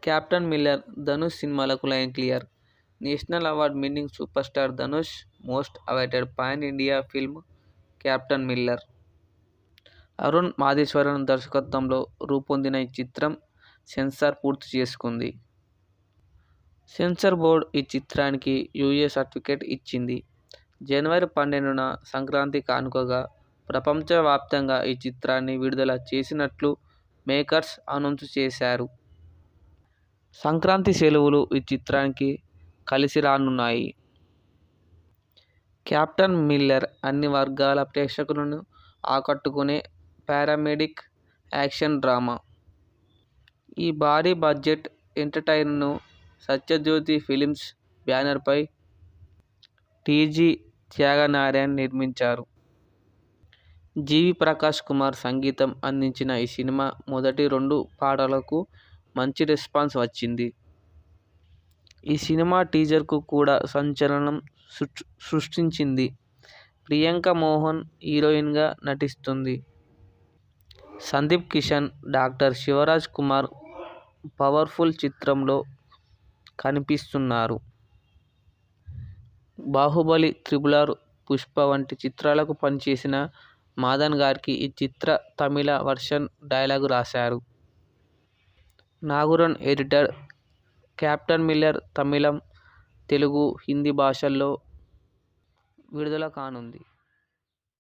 Captain Miller, Dhanush సినిమాలకు line clear. National award winning super star Dhanush most awaited pan India film captain Miller. Arun Madheswaran దర్శకత్వంలో రూపొందిన ఈ చిత్రం censor పూర్తి చేసుకుంది. సెన్సార్ బోర్డు ఈ చిత్రానికి యూఏ సర్టిఫికేట్ ఇచ్చింది. జనవరి 12న సంక్రాంతి కానుకగా ప్రపంచవ్యాప్తంగా ఈ చిత్రాన్ని విడుదల చేసినట్లు మేకర్స్ అనౌన్స్ చేశారు. సంక్రాంతి సెలవులు ఈ చిత్రానికి కలిసి రానున్నాయి. కెప్టెన్ మిల్లర్ అన్ని వర్గాల ప్రేక్షకులను ఆకట్టుకునే పారామెడిక్ యాక్షన్ డ్రామా. ఈ భారీ బడ్జెట్ ఎంటర్టైనర్ను సత్యజ్యోతి ఫిలిమ్స్ బ్యానర్పై టీజీ త్యాగనారాయణ్ నిర్మించారు. జీవి ప్రకాష్ కుమార్ సంగీతం అందించిన ఈ సినిమా మొదటి 2 పాటలకు మంచి రెస్పాన్స్ వచ్చింది. ఈ సినిమా టీజర్కు కూడా సంచలనం సృష్టించింది. ప్రియాంక మోహన్ హీరోయిన్గా నటిస్తుంది. సందీప్ కిషన్, డాక్టర్ శివరాజ్ కుమార్ పవర్ఫుల్ చిత్రంలో కనిపిస్తున్నారు. బాహుబలి, RRR, పుష్ప వంటి చిత్రాలకు పనిచేసిన మాదన్ గార్కి ఈ చిత్ర తమిళ వర్షన్ డైలాగ్ రాశారు. నాగూరన్ ఎడిటర్. కెప్టెన్ మిల్లర్ తమిళం, తెలుగు, హిందీ భాషల్లో విడుదల కానుంది.